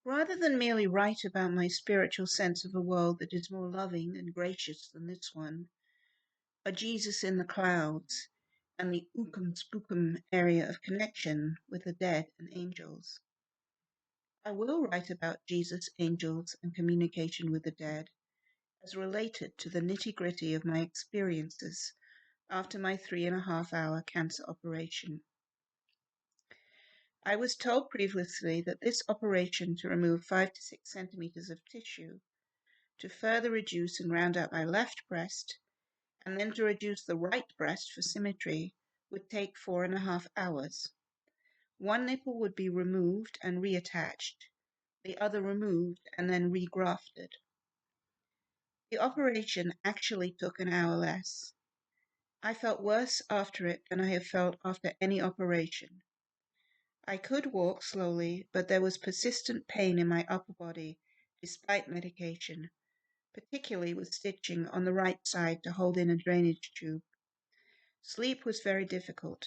Rather than merely write about my spiritual sense of a world that is more loving and gracious than this one, a Jesus in the clouds, and the ookum spookum area of connection with the dead and angels, I will write about Jesus, angels, and communication with the dead as related to the nitty-gritty of my experiences after my 3.5 hour cancer operation. I was told previously that this operation to remove 5 to 6 centimeters of tissue to further reduce and round out my left breast, and then to reduce the right breast for symmetry, would take 4.5 hours. One nipple would be removed and reattached, the other removed and then regrafted. The operation actually took an hour less. I felt worse after it than I have felt after any operation. I could walk slowly, but there was persistent pain in my upper body despite medication, particularly with stitching on the right side to hold in a drainage tube. Sleep was very difficult.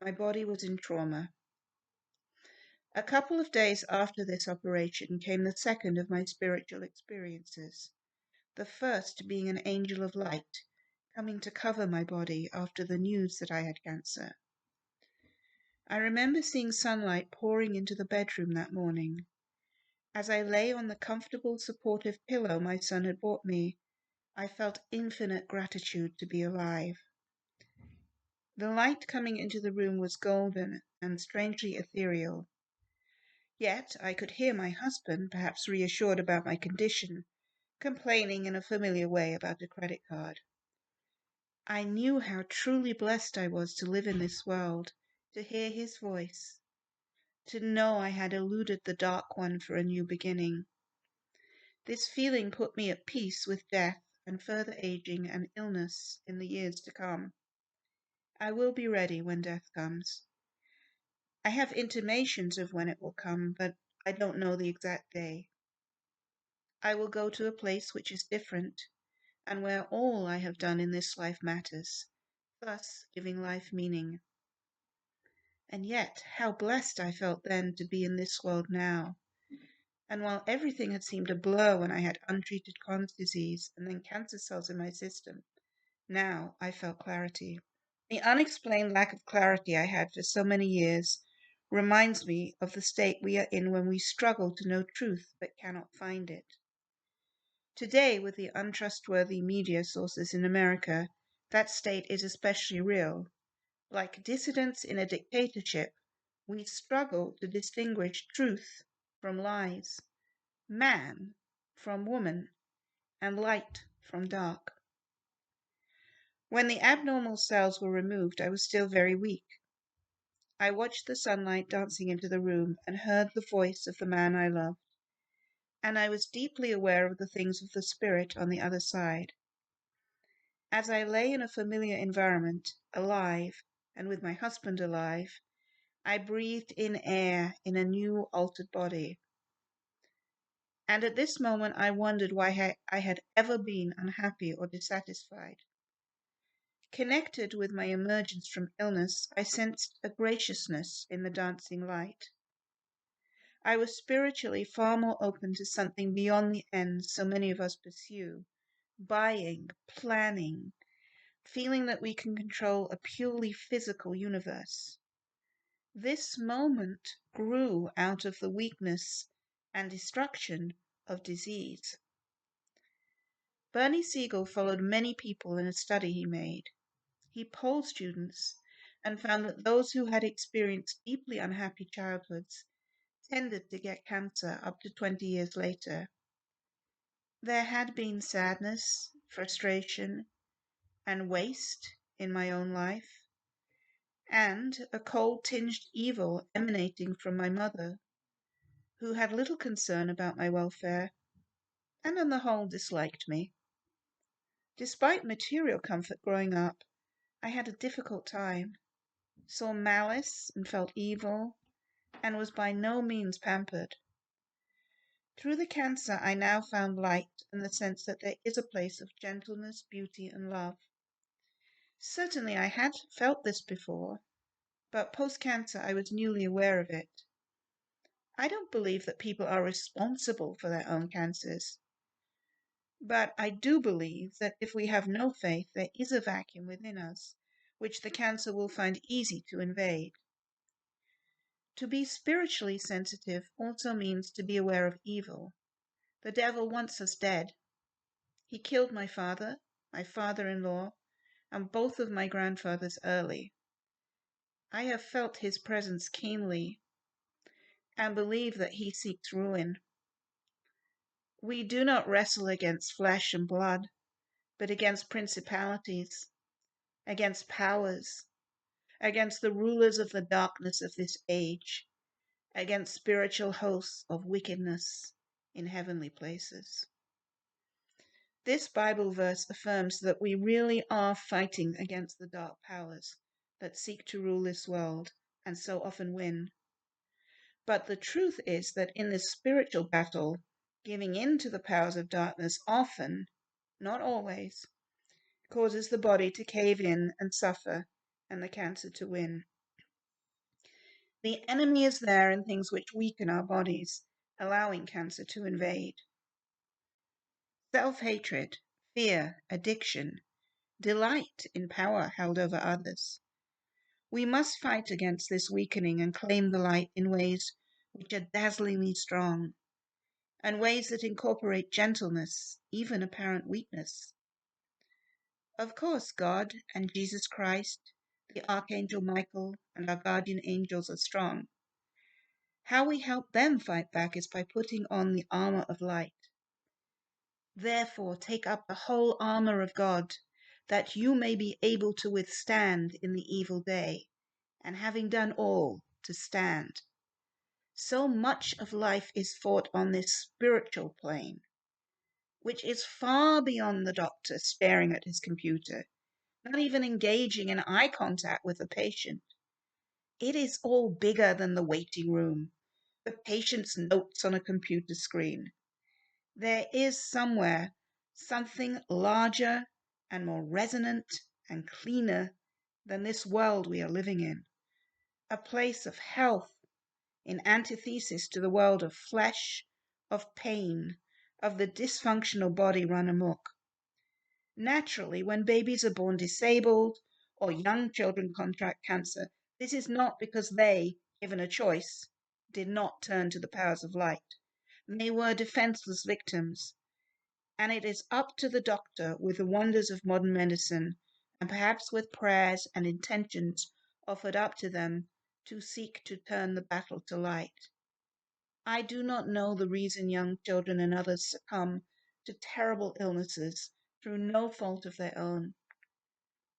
My body was in trauma. A couple of days after this operation came the second of my spiritual experiences, the first being an angel of light coming to cover my body after the news that I had cancer. I remember seeing sunlight pouring into the bedroom that morning. As I lay on the comfortable, supportive pillow my son had bought me, I felt infinite gratitude to be alive. The light coming into the room was golden and strangely ethereal. Yet I could hear my husband, perhaps reassured about my condition, complaining in a familiar way about a credit card. I knew how truly blessed I was to live in this world, to hear his voice, to know I had eluded the dark one for a new beginning. This feeling put me at peace with death and further aging and illness in the years to come. I will be ready when death comes. I have intimations of when it will come, but I don't know the exact day. I will go to a place which is different, and where all I have done in this life matters, thus giving life meaning. And yet, how blessed I felt then to be in this world now. And while everything had seemed a blur when I had untreated Crohn's disease and then cancer cells in my system, now I felt clarity. The unexplained lack of clarity I had for so many years reminds me of the state we are in when we struggle to know truth but cannot find it. Today, with the untrustworthy media sources in America, that state is especially real. Like dissidents in a dictatorship, we struggle to distinguish truth from lies, man from woman, and light from dark. When the abnormal cells were removed, I was still very weak. I watched the sunlight dancing into the room and heard the voice of the man I loved, and I was deeply aware of the things of the spirit on the other side. As I lay in a familiar environment, alive, and with my husband alive, I breathed in air in a new, altered body. And at this moment I wondered why I had ever been unhappy or dissatisfied. Connected with my emergence from illness, I sensed a graciousness in the dancing light. I was spiritually far more open to something beyond the ends so many of us pursue, buying, planning, feeling that we can control a purely physical universe. This moment grew out of the weakness and destruction of disease. Bernie Siegel followed many people in a study he made. He polled students and found that those who had experienced deeply unhappy childhoods tended to get cancer up to 20 years later. There had been sadness, frustration, and waste in my own life, and a cold-tinged evil emanating from my mother, who had little concern about my welfare, and on the whole disliked me. Despite material comfort growing up, I had a difficult time, saw malice and felt evil, and was by no means pampered. Through the cancer I now found light and the sense that there is a place of gentleness, beauty, and love. Certainly I had felt this before, but post-cancer I was newly aware of it. I don't believe that people are responsible for their own cancers, but I do believe that if we have no faith, there is a vacuum within us which the cancer will find easy to invade. To be spiritually sensitive also means to be aware of evil. The devil wants us dead. He killed my father-in-law, and both of my grandfathers early. I have felt his presence keenly and believe that he seeks ruin. We do not wrestle against flesh and blood, but against principalities, against powers, against the rulers of the darkness of this age, against spiritual hosts of wickedness in heavenly places. This Bible verse affirms that we really are fighting against the dark powers that seek to rule this world and so often win. But the truth is that in this spiritual battle, giving in to the powers of darkness often, not always, causes the body to cave in and suffer, and the cancer to win. The enemy is there in things which weaken our bodies, allowing cancer to invade. Self-hatred, fear, addiction, delight in power held over others. We must fight against this weakening and claim the light in ways which are dazzlingly strong, and ways that incorporate gentleness, even apparent weakness. Of course, God and Jesus Christ, the Archangel Michael, and our guardian angels are strong. How we help them fight back is by putting on the armor of light. Therefore, take up the whole armor of God, that you may be able to withstand in the evil day, and having done all, to stand. So much of life is fought on this spiritual plane, which is far beyond the doctor staring at his computer, not even engaging in eye contact with the patient. It is all bigger than the waiting room, the patient's notes on a computer screen. There is somewhere something larger and more resonant and cleaner than this world we are living in, a place of health in antithesis to the world of flesh, of pain, of the dysfunctional body run amok. Naturally, when babies are born disabled or young children contract cancer, this is not because they, given a choice, did not turn to the powers of light. They were defenseless victims, and it is up to the doctor, with the wonders of modern medicine, and perhaps with prayers and intentions offered up to them, to seek to turn the battle to light. I do not know the reason young children and others succumb to terrible illnesses through no fault of their own.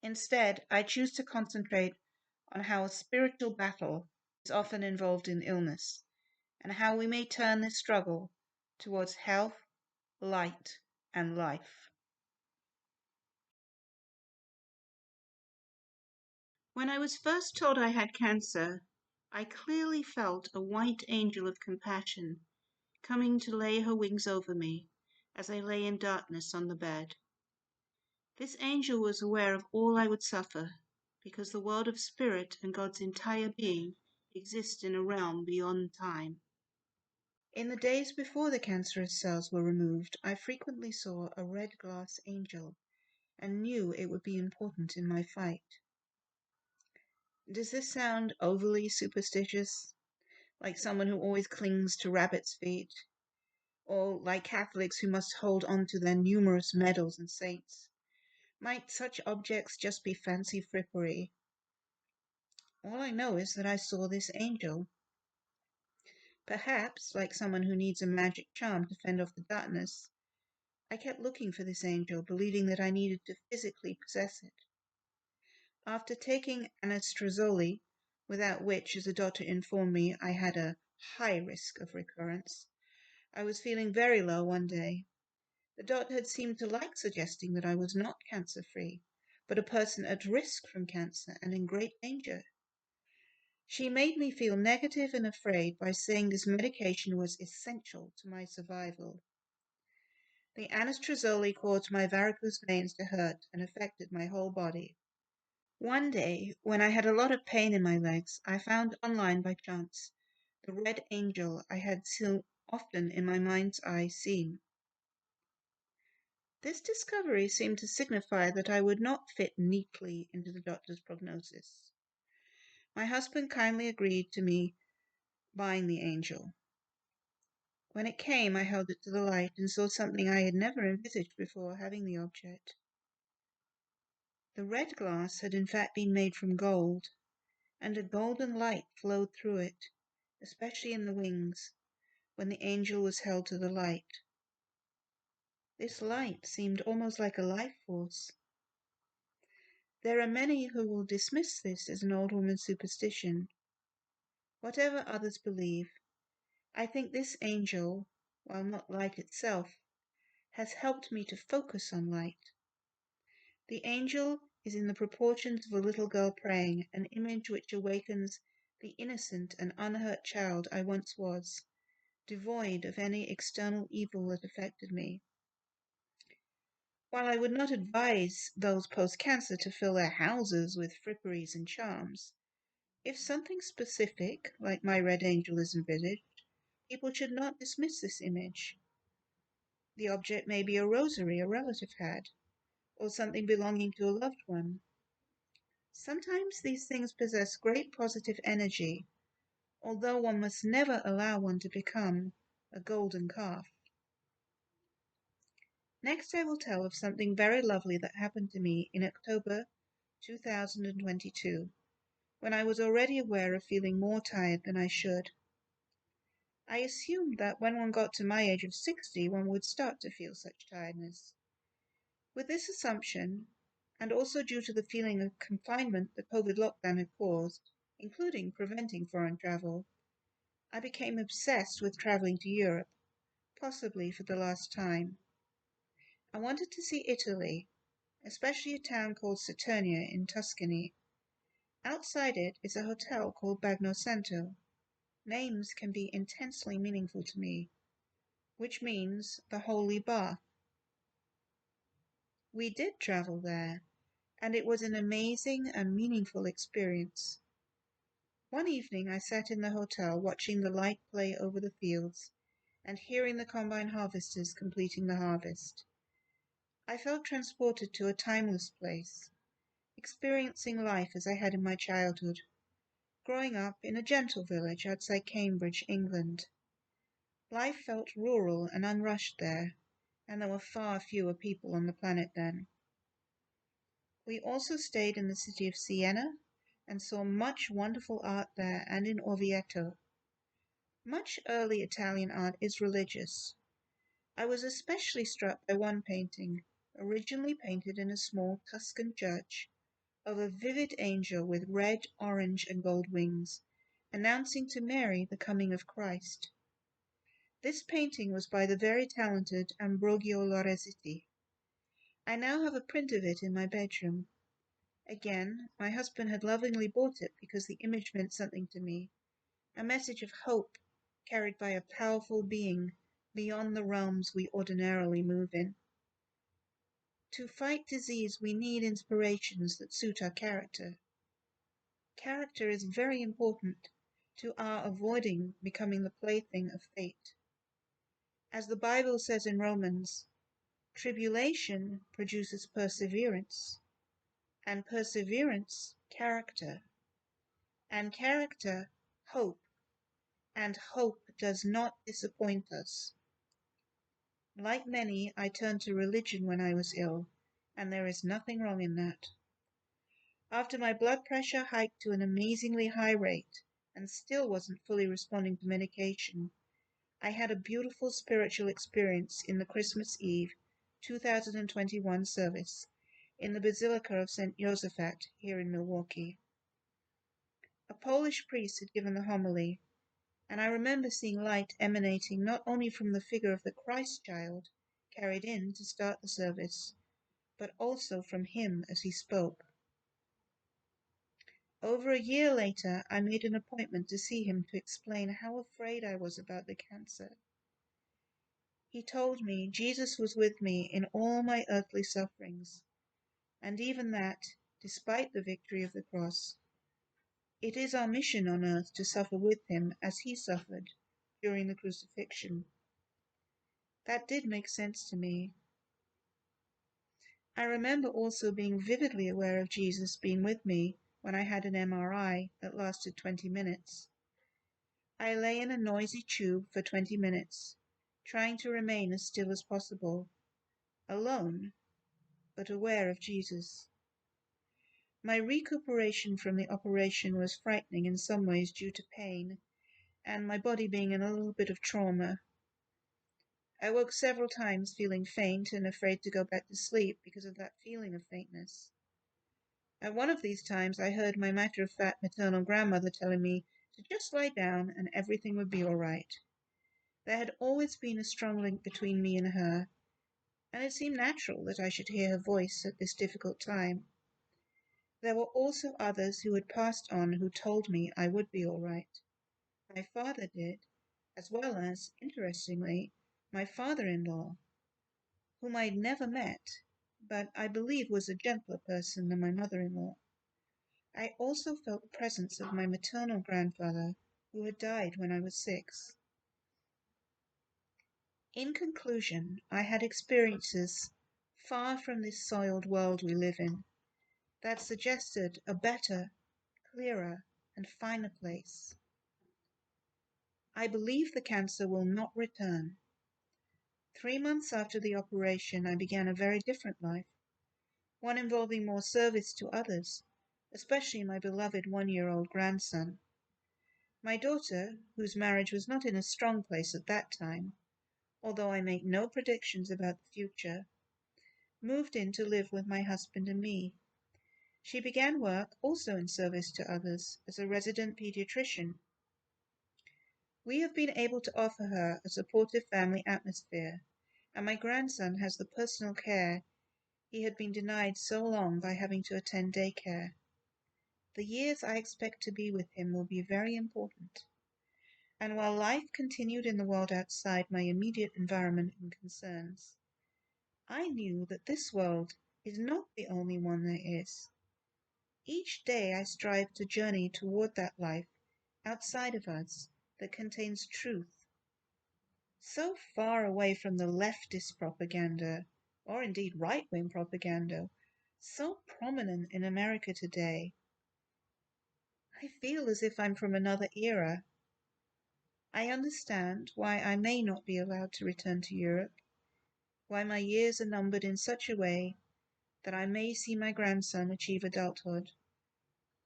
Instead, I choose to concentrate on how a spiritual battle is often involved in illness, and how we may turn this struggle towards health, light, and life. When I was first told I had cancer, I clearly felt a white angel of compassion coming to lay her wings over me as I lay in darkness on the bed. This angel was aware of all I would suffer, because the world of spirit and God's entire being exist in a realm beyond time. In the days before the cancerous cells were removed, I frequently saw a red glass angel and knew it would be important in my fight. Does this sound overly superstitious, like someone who always clings to rabbit's feet, or like Catholics who must hold on to their numerous medals and saints? Might such objects just be fancy frippery? All I know is that I saw this angel. Perhaps, like someone who needs a magic charm to fend off the darkness, I kept looking for this angel, believing that I needed to physically possess it. After taking anastrozole, without which, as the doctor informed me, I had a high risk of recurrence, I was feeling very low one day. The doctor had seemed to like suggesting that I was not cancer-free, but a person at risk from cancer and in great danger. She made me feel negative and afraid by saying this medication was essential to my survival. The anastrozole caused my varicose veins to hurt and affected my whole body. One day, when I had a lot of pain in my legs, I found online by chance the red angel I had so often in my mind's eye seen. This discovery seemed to signify that I would not fit neatly into the doctor's prognosis. My husband kindly agreed to me buying the angel. When it came, I held it to the light and saw something I had never envisaged before having the object. The red glass had in fact been made from gold, and a golden light flowed through it, especially in the wings, when the angel was held to the light. This light seemed almost like a life force. There are many who will dismiss this as an old woman's superstition. Whatever others believe, I think this angel, while not light itself, has helped me to focus on light. The angel is in the proportions of a little girl praying, an image which awakens the innocent and unhurt child I once was, devoid of any external evil that affected me. While I would not advise those post-cancer to fill their houses with fripperies and charms, if something specific, like my red angel, is envisaged, people should not dismiss this image. The object may be a rosary a relative had, or something belonging to a loved one. Sometimes these things possess great positive energy, although one must never allow one to become a golden calf. Next I will tell of something very lovely that happened to me in October 2022, when I was already aware of feeling more tired than I should. I assumed that when one got to my age of 60, one would start to feel such tiredness. With this assumption, and also due to the feeling of confinement the COVID lockdown had caused, including preventing foreign travel, I became obsessed with traveling to Europe, possibly for the last time. I wanted to see Italy, especially a town called Saturnia in Tuscany. Outside it is a hotel called Bagno Santo. Names can be intensely meaningful to me, which means the holy bath. We did travel there, and it was an amazing and meaningful experience. One evening I sat in the hotel watching the light play over the fields and hearing the combine harvesters completing the harvest. I felt transported to a timeless place, experiencing life as I had in my childhood, growing up in a gentle village outside Cambridge, England. Life felt rural and unrushed there, and there were far fewer people on the planet then. We also stayed in the city of Siena and saw much wonderful art there and in Orvieto. Much early Italian art is religious. I was especially struck by one painting, originally painted in a small Tuscan church, of a vivid angel with red, orange, and gold wings, announcing to Mary the coming of Christ. This painting was by the very talented Ambrogio Lorenzetti. I now have a print of it in my bedroom. Again, my husband had lovingly bought it because the image meant something to me, a message of hope carried by a powerful being beyond the realms we ordinarily move in. To fight disease, we need inspirations that suit our character. Character is very important to our avoiding becoming the plaything of fate. As the Bible says in Romans, tribulation produces perseverance, and perseverance, character, and character, hope, and hope does not disappoint us. Like many, I turned to religion when I was ill, and there is nothing wrong in that. After my blood pressure hiked to an amazingly high rate and still wasn't fully responding to medication, I had a beautiful spiritual experience in the Christmas Eve 2021 service in the Basilica of St. Josaphat here in Milwaukee. A Polish priest had given the homily, and I remember seeing light emanating not only from the figure of the Christ child carried in to start the service, but also from him as he spoke. Over a year later, I made an appointment to see him to explain how afraid I was about the cancer. He told me Jesus was with me in all my earthly sufferings, and even that, despite the victory of the cross, It is our mission on earth to suffer with him as he suffered during the crucifixion. That did make sense to me. I remember also being vividly aware of Jesus being with me when I had an MRI that lasted 20 minutes. I lay in a noisy tube for 20 minutes, trying to remain as still as possible, alone, but aware of Jesus. My recuperation from the operation was frightening in some ways due to pain and my body being in a little bit of trauma. I woke several times feeling faint and afraid to go back to sleep because of that feeling of faintness. At one of these times I heard my matter-of-fact maternal grandmother telling me to just lie down and everything would be all right. There had always been a strong link between me and her, and it seemed natural that I should hear her voice at this difficult time. There were also others who had passed on who told me I would be all right. My father did, as well as, interestingly, my father-in-law, whom I had never met, but I believe was a gentler person than my mother-in-law. I also felt the presence of my maternal grandfather, who had died when I was 6. In conclusion, I had experiences far from this soiled world we live in that suggested a better, clearer, and finer place. I believe the cancer will not return. 3 months after the operation, I began a very different life, one involving more service to others, especially my beloved 1-year-old grandson. My daughter, whose marriage was not in a strong place at that time, although I make no predictions about the future, moved in to live with my husband and me. She began work, also in service to others, as a resident pediatrician. We have been able to offer her a supportive family atmosphere, and my grandson has the personal care he had been denied so long by having to attend daycare. The years I expect to be with him will be very important. And while life continued in the world outside my immediate environment and concerns, I knew that this world is not the only one there is. Each day I strive to journey toward that life outside of us that contains truth, so far away from the leftist propaganda, or indeed right-wing propaganda, so prominent in America today. I feel as if I'm from another era. I understand why I may not be allowed to return to Europe, why my years are numbered in such a way that I may see my grandson achieve adulthood,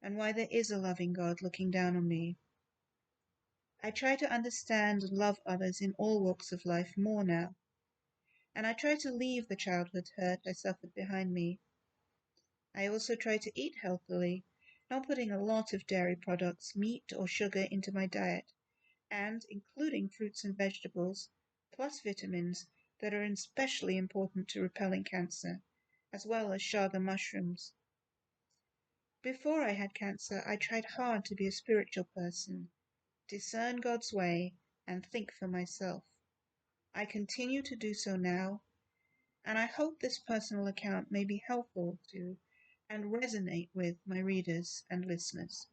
and why there is a loving God looking down on me. I try to understand and love others in all walks of life more now, and I try to leave the childhood hurt I suffered behind me. I also try to eat healthily, not putting a lot of dairy products, meat, or sugar into my diet, and including fruits and vegetables, plus vitamins that are especially important to repelling cancer, as well as chaga mushrooms. Before I had cancer, I tried hard to be a spiritual person, discern God's way, and think for myself. I continue to do so now, and I hope this personal account may be helpful to and resonate with my readers and listeners.